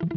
mwaramutse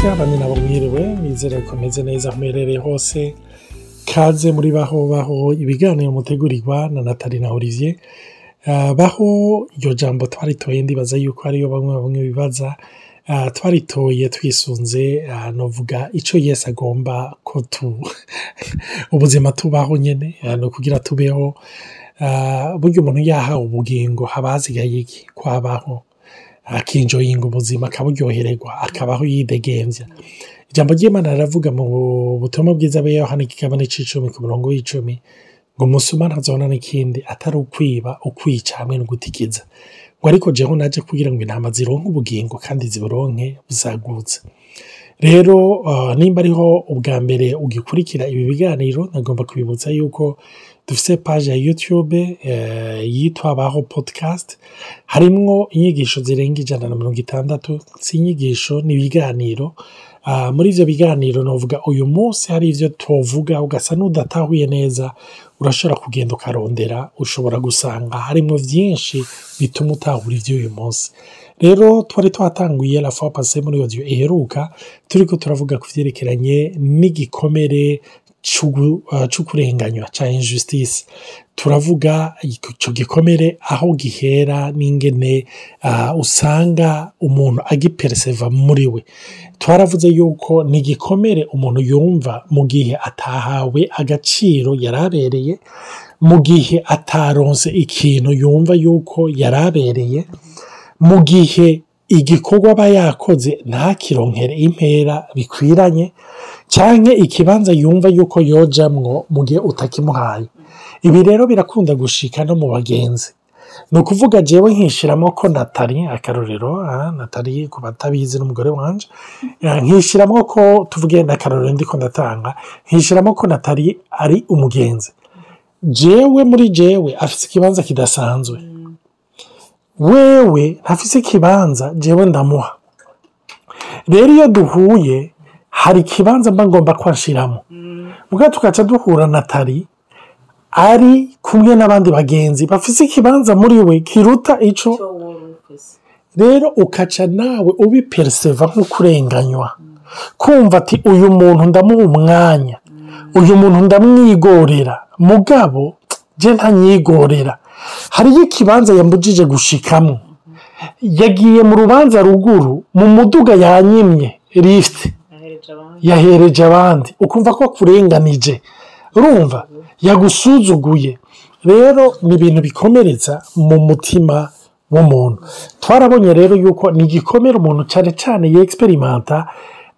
abandi nabo mwiriwe nizere ko meze neza mmerere hose kaze muri baho ibiganiro mutegurirwa na Nathalie na Olivier. Baho iryo jambo twaritoye ndibaza yuko ariyo bamwe bibaza twaritoye twisunze novuga ico Yesu agomba ko ubuzima tubaho nyene no kugira tubeho buryo umuntu yahawe ubugingo habazigaye iki kwabaho akinjoyinga ubuzima akaburyohererwa akabaho yidegemvya. Ijambo ry'Imana riravuga mu butumwa bwiza bwa Yohana ikigabane c'10 ku murongo w'10 ngo umusuma ntazona n'ikindi atari ukwiba ukwica hamwe no gutikiza ngo ariko jeho naje kugira ngo intama zironke ubugingo kandi ziburonke buzagutse. Rero nimba ariho ubwa mbere ugikurikira ibi biganiro nagomba kubibutsa yuko dufise page ya YouTube yitwa Baho podcast, harimwo inyigisho zirenga 160 sinyigisho n'ibiganiro. Muri ivyo biganiro novuga uyu munsi hari ivyo tovuga ugasa n'udatahuye neza urashobora kugenda ukarondera ushobora gusanga harimo vyinshi bituma utahura ivyo uyu munsi. Rero twari twatanguye la fois passée muri audio iheruka turiko turavuga ku vyerekeranye n'igikomere c'ukurenganywa ca injustice. Turavuga ico gikomere aho gihera n'ingene usanga umuntu agiperseva muri we. Twaravuze yuko ni gikomere umuntu yumva mu gihe atahawe agaciro yarabereye, mu gihe ataronse ikintu yumva yuko yarabereye, mu gihe igikorwa aba yakoze ntakironkere impera bikwiranye, canke ikibanza yumva yuko yojamwo mu gihe utakimuhaye. Ibi rero birakunda gushika no mu bagenzi. No kuvuga jewe nkishiramo ko Nathalie akarorero Nathalie ku batabizi n'umugore wanje nkishiramo ko tuvuge ndakarorero ndiko ndatanga nkishiramo ko Nathalie ari umugenzi. Jewe muri jewe afise ikibanza kidasanzwe. Wewe ntafise ikibanza jewe ndamuha. Rero iyo duhuye hari ikibanza mba ngomba kwanshiramo. Muga tukaca duhura Nathalie ari kumwe n'abandi bagenzi bafise ikibanza muri we kiruta ico. Rero ukaca nawe ubiperseva nk'ukurenganywa, kumva ati uyu muntu ndamuha umwanya, uyu muntu ndamwigorera, mugabo je ntanyigorera. Hariyo ikibanza yambujije gushikamo, yagiye mu rubanza ruguru mu muduga yanyimye lift yahereje abandi, ukumva ko kurenganije, urumva yagusuzuguye. Rero ni ibintu bikomeretsa mu mutima w'umuntu. Twarabonye rero yuko ni gikomera umuntu cane yexperimenta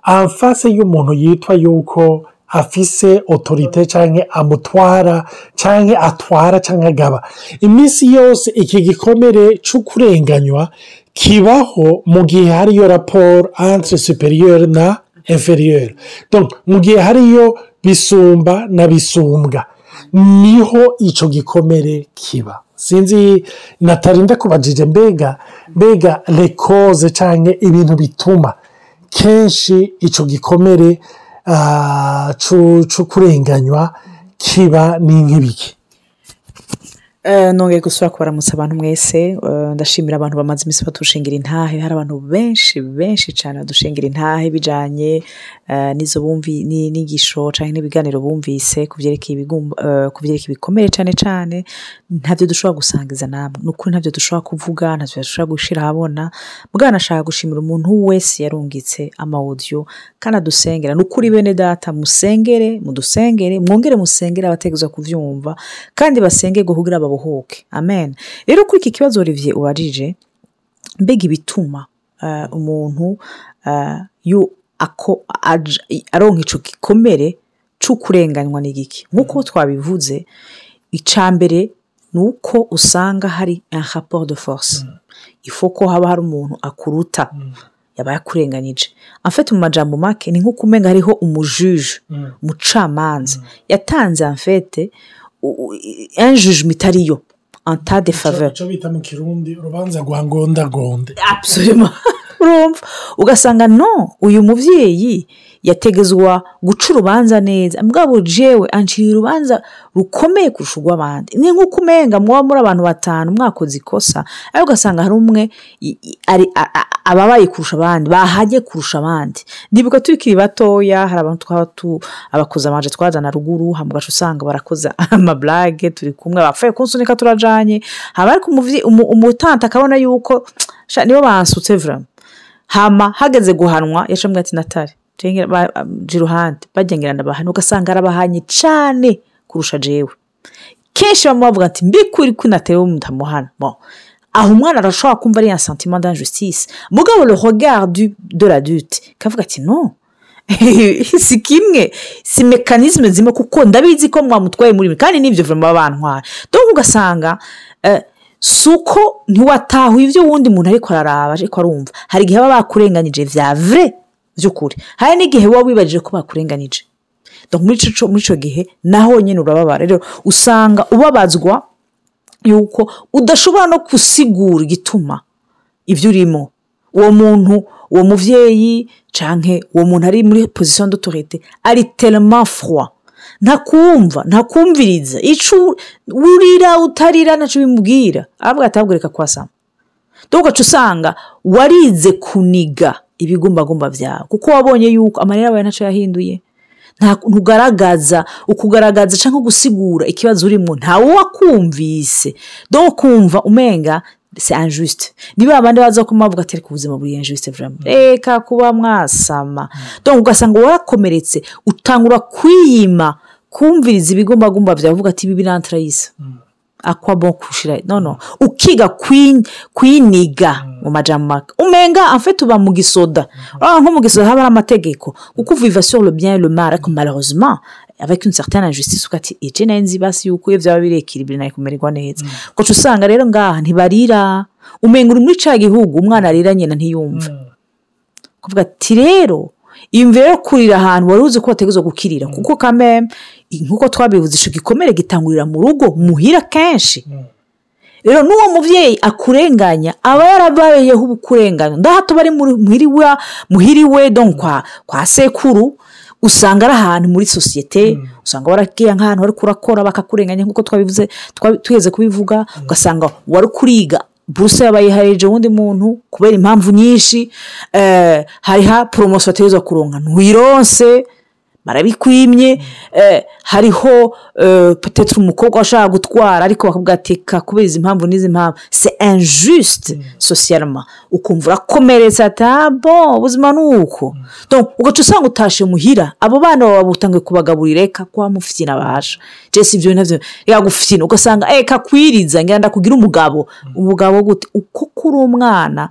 en face y'umuntu yitwa yuko afise autorité canke amutwara canke atwara canke agaba. Imisi yose iki gikomere c'ukurenganywa kibaho mu gihe hariyo rapport entre supérieur na inférieur. Donc mu gihe hariyo bisumba na bisumbwa niho ico gikomere kiba. Sinzi Nathalie ndakubajije mbega les causes canke ibintu bituma kenshi ico gikomere c'ukurenganywa kiba nk'ibiki. Nongeye gusura kubaramutsa abantu mwese. Ndashimira abantu bamaze imisi batushingira intahe. Hari abantu benshi cyane badushingira intahe bijanye nizo bumvi n'inyigisho canke n'ibiganiro bumvise kuvyerekeye ibikomere cane ntavyo dushobora gusangiza namwe. Nukuri ntavyo dushobora kuvuga, ntavyo dushobora gushira habona. Mugana nashaka gushimira umuntu wese yarungitse ama audio kandi adusengera. Nukuri bene data musengere, mudusengere, mwongere musengere abategezwa kuvyumva kandi basenge kugira babohoke. Amen. Rero kuri iki kibazo Olivier ubarije mbega ibituma umuntu aronka ico gikomere c'ukurenganywa n'igiki. Nkuko twabivuze, icambere nuko usanga hari un rapport de force. Il faut ko haba hari umuntu akuruta yaba yakurenganije. En fait mu majambo make ni nko kumenga hariho umujuge, umucamanza yatanze en fait un jugement itariyo un tas de faveurs cyo bita mu kirundi urubanza rwa ngondagonde absolument urumva ugasanga no uyu muvyeyi yategezwa guca urubanza neza mugabo jewe ancira urubanza rukomeye kurusha urw'abandi ni nk'uko umenga muba muri abantu batanu mwakoze ikosa ariko ugasanga hari umwe ababaye kurusha abandi bahaje kurusha abandi ndibuka tukiri batoya hari abantu abakoze amanje twazana ruguru hamugaca usanga barakoza amablage turi kumwe bapfuye kunsunika turajanye haba ariko umutanta akabona yuko nibo bansutse vraiment hama hageze guhanwa yacambwe ati Natali jiruhande bagengerana bahana ugasanga arabahanye cyane kurusha jewe kenshi bamuvuga ati mbikuri kunatewe mutamuhana bon aho umwana arashobora kumva ari un sentiment d'injustice mugabo le regard de l'adulte kavuga ati non si kimwe si mécanisme zimwe kuko ndabizi ko mwamutwaye muri kandi nivyo vraiment bantwara donc ugasanga suko ntiwatahu ivyo wundi muntu ariko araraba ariko arumva hari gihe baba bakurenganije vya vrai byukuri hari n'igihe wowe wibajije ko bakurenganije donc muri ico gihe naho nyene urababara rero usanga ubabazwa yuko udashobora no kusigura igituma ivyo urimo uwo muntu uwo muvyeyi canke uwo muntu ari muri position d'autorité ari tellement froid ntakumviriza ico urira utarira naco bimubwira abwo atabwereka kwasama donc usanga warize kuniga ibigumbagumba vyawe kuko wabonye yuko amarira yawe naco yahinduye ntugaragaza ukugaragaza canke gusigura ikibazo urimo ntawe wakumvise donc kumva umenga c'est injuste niba abandi baza kumavuga ati ku buzima buri injuste vraiment reka kuba mwasama donc ugasanga warakomeretse utangura kwiyima kumviriza ibigumbagumba vyawe uvuga ati bibi nantrayisa akwa bon kushira no ukiga kwiniga mu majamaka umenga en fait uba mu gisoda nko mu gisoda haba amategeko kuko vivre sur le bien et le mal comme malheureusement avec une certaine injustice ukati ije nenzi basi yuko byaba birekiribira nayo kumererwa neza ko usanga rero ngaha ntibarira umenga uri muri ca gihugu umwana arira nyina ntiyumva kuvuga ati rero imvero kurira ahantu waruzi ko wategezwe gukirira kuko kameme nkuko twabivuze isho gikomere gitangurira mu rugo muhira kenshi rero nuwo muvyeyi akurenganya aba yarabayeho ubukurenganya ndahato bari muhiriwe donc kwa sekuru usanga ari ahantu muri societe usanga waragiye nk'ahantu wari kurakora bakakurenganya nkuko twabivuze tweze kubivuga ugasanga wari kuriga buruse yabayihareje wundi muntu kubera impamvu nyinshi hariha promotion atezwa kuronka ntuyironse barabikwimye hariho peut-être umukobwa washaka gutwara ariko bakubwateka kubeza impamvu n'izi mpamvu c'est injuste socialement ukumvura komeretsa bon ubuzima nuko donc ugaca usanga utashe muhira abo bana babutangiye kubagaburira eka kwa mufyina basha je sivyo navyo yagufyina ugasanga eka kwiriza ngenda kugira umugabo gute uko kuri umwana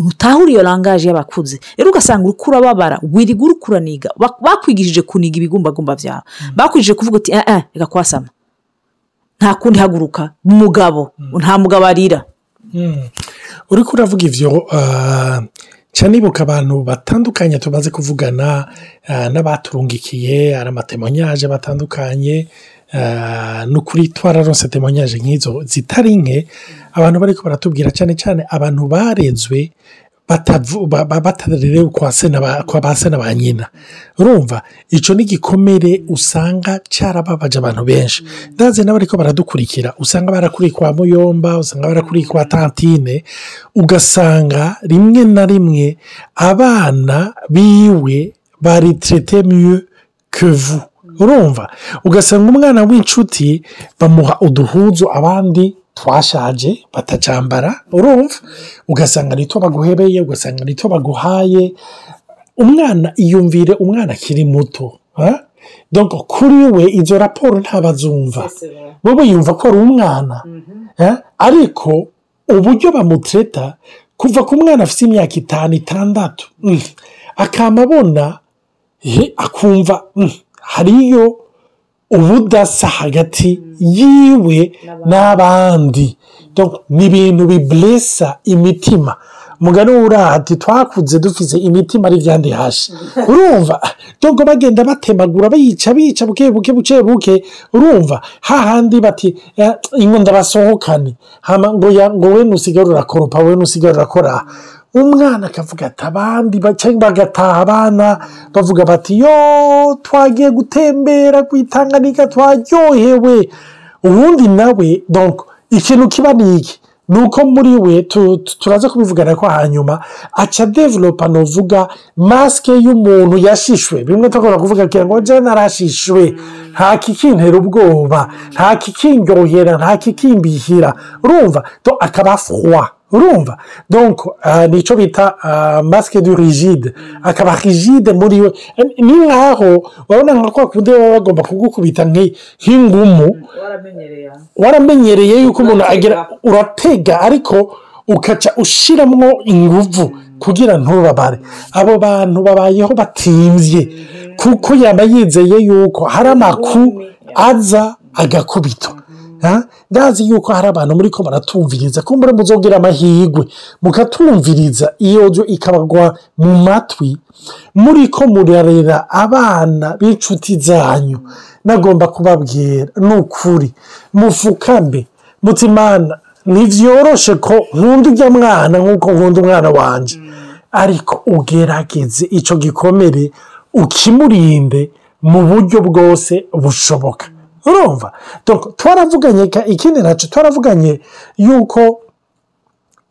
utahuriye langage y'abakuze rero ugasanga urukura babara wirigura kuraniga bakwigishije kuniga ibigumbagumba vyawe bakwigishije kuvuga ati reka kwasama nta kundi haguruka umugabo nta mugabo arira uri kuravuga ivyo cyanibuka abantu batandukanye tumaze kuvugana n'abaturungikiye ari amatemonyage batandukanye n'ukuri twararonse temonyage nk'izo zitari nke abantu bariko baratubwira cyane abantu barezwe batarerewe kwa base na ba nyina urumva ico ni gikomere usanga cyarababaje abantu benshi ndaze n'abariko baradukurikira usanga barakuri kwa muyomba usanga barakuri kwa tantine ugasanga rimwe na rimwe abana biwe bari traité mieux que vous urumva ugasanga umwana w'incuti bamuha uduhuzo abandi twashaje batacambara urumva ugasanga nito baguhebeye ugasanga nito baguhaye umwana iyumvire umwana kiri muto donc kuri we izo raporo ntabazumva bobo yumva ko ari umwana ariko uburyo bamutreta kuva ku mwana afite imyaka 5-6 akamabona akumva hariyo ubudasa hagati yiwe n'abandi donc ni ibintu biblessa imitima mugani urahati twakuze dufise imitima ari vyandi hashi urumva donc bagenda batemagura bica buke buke urumva hahandi bati ingo ndabasohokane hama ngo we nusigara urakoropa we nusigara urakora umwana akavuga ati abandi bagataha abana bavuga bati yo twagiye gutembera kwitanganika twaryohewe ubundi nawe donc ikintu kiba niki nuko muri we turaza kubivugana ko hanyuma aca developa novuga maske y'umuntu yashishwe bimwe takora kuvuga kira ngo je narashishwe nta kikintera ubwoba nta kikindyohera nta kikimbihira urumva to akaba froid urumva donc nico bita masque du rigide akaba rigide muri we ni nkaho urabona nka kwa kundi bagomba kugukubita nk'ingumu waramenyereye yuko umuntu agira uratega ariko ukaca ushiramwo inguvu kugira ntubabare abo bantu babayeho batimvye kuko yaba yizeye yuko hari amaku aza agakubito ndazi yuko hari abantu muri ko baratumviriza ko muri muzogira amahigwe mukatumviriza iyo jo ikabagwa mu matwi muri ko murarera abana b'inshuti zanyu nagomba kubabwira nukuri mufukambe mutimana nivyoroshe ko nkunda ujya mwana nkuko nkunda umwana wanje ariko ugerageze ico gikomere ukimurinde mu buryo bwose bushoboka urumva donc twaravuganye ikindi naco twaravuganye yuko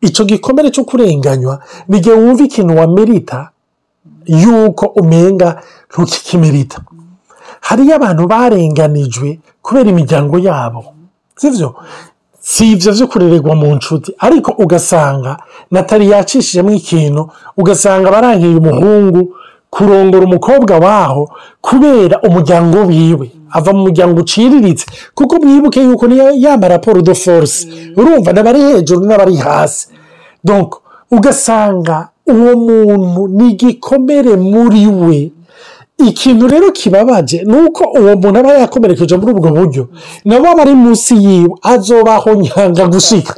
ico gikomere cyo kurenganywa bige wumva ikintu wamerita yuko umenga ntukikimerita hari abantu barenganijwe kubera imiryango yabo sivyo sivyo vyo kurererwa mu nshuti ariko ugasanga natari yacishijemo ikintu ugasanga barangiye umuhungu kurongora umukobwa waho kubera umuryango wiwe ava mu muryango uciriritse kuko mwibuke yuko niyo yama raporo de force urumva n'abari hejuru n'abari hasi donc ugasanga uwo muntu ni igikomere muri we ikintu rero kibabaje nuko uwo muntu aba yakomerekeje muri ubwo buryo nabo bari munsi yiwe azobaho nyanga gushika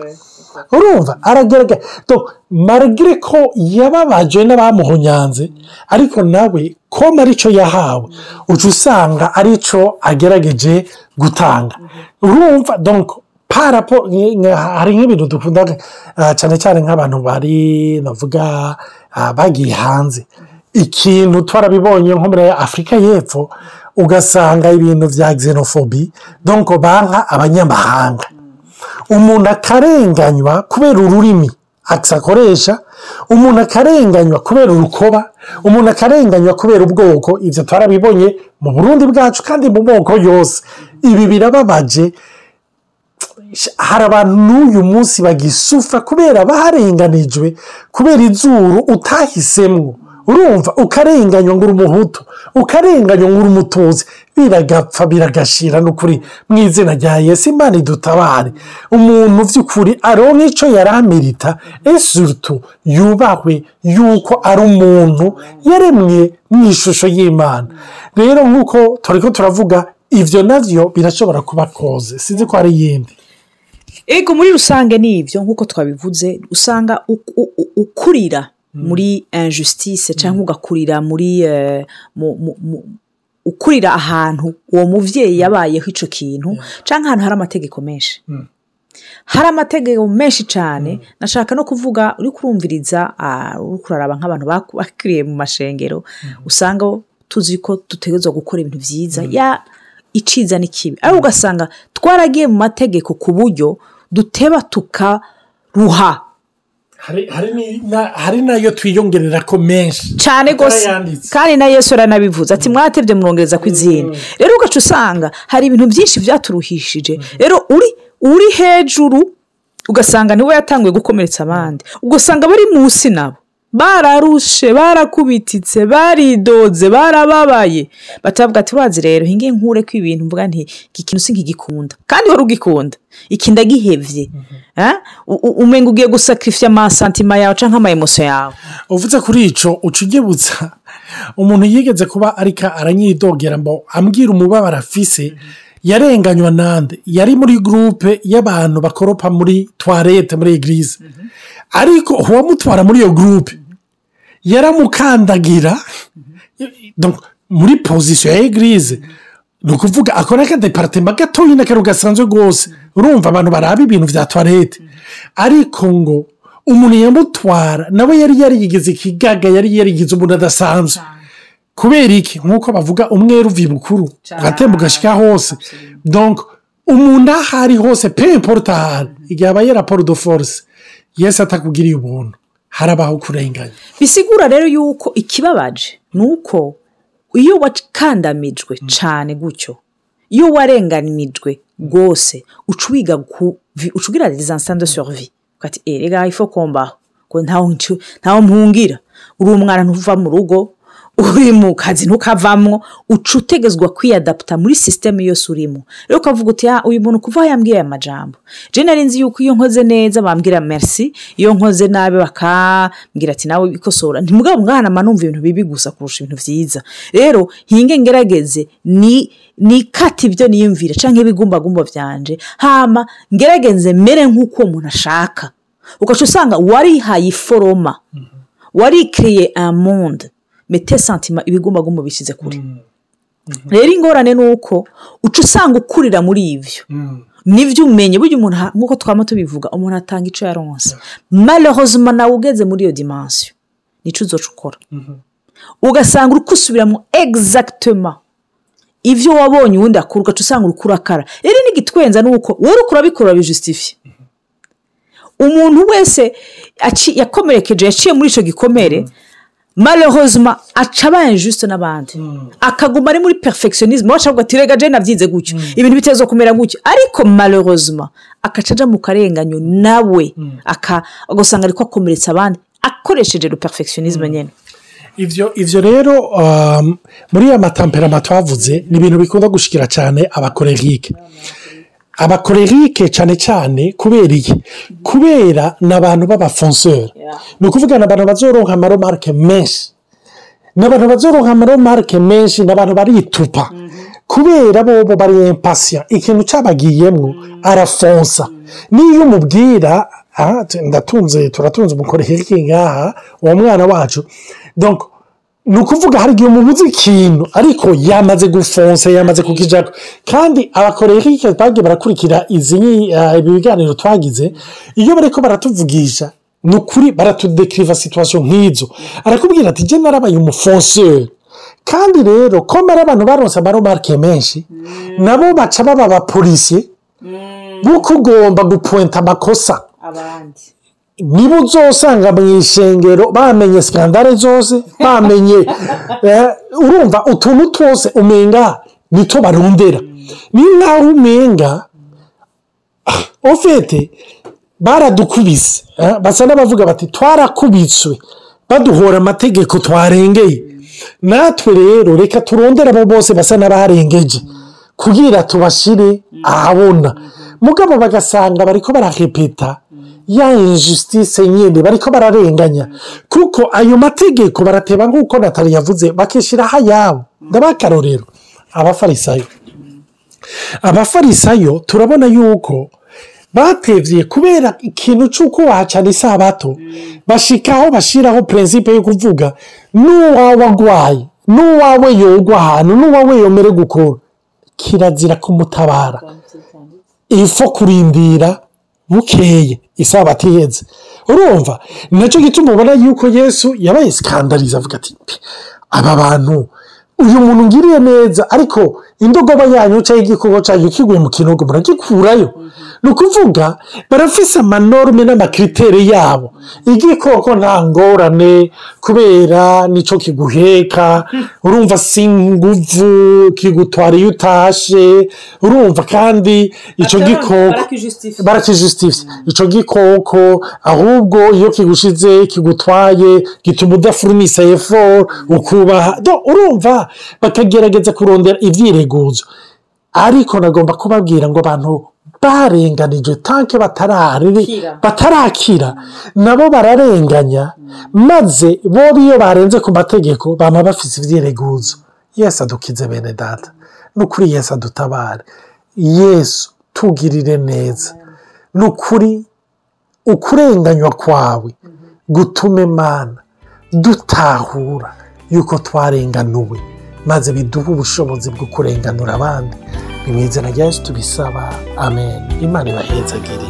urumva aragerageza donc malgré ko yababaje n'abamuhonyanze ariko nawe ko marico yahawe uca usanga arico agerageje gutanga urumva donc parapo hari nk'ibintu dukunda cyane cyane nk'abantu bari navuga bagiye hanze ikintu twarabibonye nko muri Afrika y'Epfo ugasanga ibintu vya xenophobie donc banka abanyamahanga umuntu akarenganywa kubera ururimi akoresha umuntu akarenganywa kubera urukoba umuntu akarenganywa kubera ubwoko ivyo twarabibonye mu Burundi bwacu kandi mu moko yose ibi birababaje hari abantu n'uyu munsi bagisufa kubera baharenganijwe kubera izuru utahisemwo urumva ukarenganywa ngo umuhutu ukarenganywa ngo umutuzi biragapfa biragashira n'ukuri mw'izina rya Yesu Imana idutabare umuntu vy'ukuri aronka ico yaramerita surtout yubahwe yuko ari umuntu yaremwe mw'ishusho y'Imana rero nkuko turiko turavuga ivyo navyo birashobora kuba koze sinzi ko ari yindi ego muri rusange nivyo nkuko twabivuze usanga ukurira muri injustice cyangwa ugakurira muri ukurira ahantu uwo muvyeyi yabayeho ico kintu cyangwa ahantu hari amategeko menshi hari amategeko menshi cyane nashaka no kuvuga uri kurumviriza uri kuraraba nk'abantu bakiriye mu mashengero usanga tuzi ko dutegerezwa gukora ibintu vyiza ya iciza n'ikibi ariko ugasanga twaragiye mu mategeko ku buryo duteba tukaruha hari nayo twiyongerera ko menshi cyane gose kandi na Yesu aranabivuze ati mwatevye murongereza kw'izindi rero ugaca usanga hari ibintu byinshi vyaturuhishije rero uri hejuru ugasanga niwe yatanguye gukomeretsa abandi ugasanga bari munsi nabo bararushe barakubititse baridoze barababaye batavuga ati urazi rero hinge nkure ko ibintu mvuga nti ikintu sinkigikunda kandi wari ugikunda ikinda gihevye umenga ugiye gusacrifice ama sentiment yawe canke ama emotion yawe uvuze kuri ico ucugibutsa umuntu yigeze kuba arika aranyidogera mbo ambwira umubabara afise yarenganywa nande yari muri groupe y'abantu bakoropa muri toilette muri eglise ariko uwamutwara muri iyo groupe yaramukandagira donc muri position ya eglise ni ukuvuga akora ka departement gatoya n'akantu gasanzwe rwose urumva abantu baraba ibintu vya toilette ariko ngo umuntu yamutwara nawe yari yarigize ikigaga yari yarigize umuntu adasanzwe kubera iki nk'uko bavuga umwere uvi bukuru ugatemba ugashika hose donc umuntu ahari hose peu importe ahari igihe abaye rapport de force Yesu atakugiriye ubuntu harabaho kurenganya bisigura rero yuko ikibabaje nuko iyo wakandamijwe cyane gutyo iyo warenganijwe rwose ucugira des instants de survie kati erega ifo komba ko ntaho mpungira uri umwana ntuva mu rugo uri mu kazi ntukavamwo ucutegezwa kwiyadapta muri system yose urimo rero ukavuga uti uyu muntu kuva yambwiye amajambo je nari nzi yuko iyo nkoze neza bambwira merci iyo nkoze nabe bakambwira ati nawe bikosora ntimugabo mwana manumva ibintu bibi gusa kurusha ibintu vyiza rero hinge ngerageze ni kati ibyo niyumvira canke ibigumbagumba vyanje hama ngerageze mere nk'uko umuntu ashaka ugaca usanga wari hayi foroma wari créer un monde mete sentiment ibigumbagumba bishize kuri rero ingorane nuko uca usanga ukurira muri ivyo nivyo umenye burya umuntu nkuko twama tubivuga umuntu atanga ico yaronse malheureusement nawe ugeze muri iyo dimension nico uzocukora ugasanga uri kusubiramo exactement ivyo wabonye ubundi akuru ugaca usanga uri kurakara rero n'igitwenza nuko wowe ukura bikora bijustifie umuntu wese yakomerekeje yaciye muri ico gikomere malheureusement acabaye injuste n'abandi akaguma ari muri perfectionnisme washaka ati rega je navyize gutyo ibintu bitezo kumera gutyo ariko malheureusement akacaja mu karenganyo nawe agosanga ariko akomeretsa abandi akoresheje le perfectionnisme nyene ivyo rero muri ya matemperament twavuze ni ibintu bikunda gushikira cyane abakorerike cyane kubera iki kubera n'abantu b'abafonceur ni ukuvuga n'abantu bazoronka amaromarke menshi n'abantu baritupa kubera bo bari impatient ikintu cyabagiyemwo arafonsa niyo umubwira turatunze umukorerike ngaha uwo mwana wacu donc ni ukuvuga hari igihe umubuze ikintu ariko yamaze gufonsa yamaze kukijako kandi abakorerike bagiye barakurikira ibi biganiro twagize iyo bariko baratuvugisha ni ukuri baratudekriva situation nk'izo arakubwira ati je narabaye umufonseur kandi rero ko mara abantu baronse amaromarke menshi nabo baca baba abapolisiye buko ugomba gupointa amakosa abandi niba uzosanga mu ishengero bamenye skandale zose bamenye urumva utuntu twose umenga nito barondera ni naho umenga ofete baradukubise basa n'abavuga bati twarakubitswe baduhora amategeko twarengeye natwe rero reka turondera abo bose basa n'abarengeje kugira tubashire ahabona mugabo bagasanga bariko bararepeta ya injustice nyene bariko bararenganya kuko ayo mategeko barateba nk'uko Natali yavuze bakishira hayabo ndabakarorero abafarisayo turabona yuko batevye kubera ikintu cy'uko wahacana isabato bashikaho bashiraho principe yo kuvuga n'uwawe agwaye n'uwawe yogwa ahantu n'uwawe yomere gukora kirazira kumutabara ifo kurindira bukeye isabato iheze urumva nacyo gituma ubona yuko Yesu yabaye skandaliza avuga ati aba bantu uyu muntu ngiriye neza ariko indogoba yanyu cyangwa igikoko cyanyu kiguye mu kinogo muragikurayo ni ukuvuga barafise amanorme n'amakritere yabo igikoko nta ngorane kubera nico kiguheka urumva singuvu kigutwara iyo utashe urumva kandi ico gikoko barakijustifye ico gikoko ahubwo iyo kigushize kigutwaye gituma udafurumisa effort ukubaha urumva bakagerageza kurondera ivyireguzo ariko nagomba kubabwira ngo abantu barenganije tanke batarakira nabo bararenganya maze bo biyo barenze ku mategeko bama bafise ivyireguzo Yesu adukize bene data n'ukuri Yesu adutabare Yesu tugirire neza n'ukuri ukurenganywa kwawe gutume Mana dutahura yuko twarenganuwe maze biduha ubushobozi bwo kurenganura abandi. Mu izina rya Yesu tubisaba, amen. Imana ibahezagire.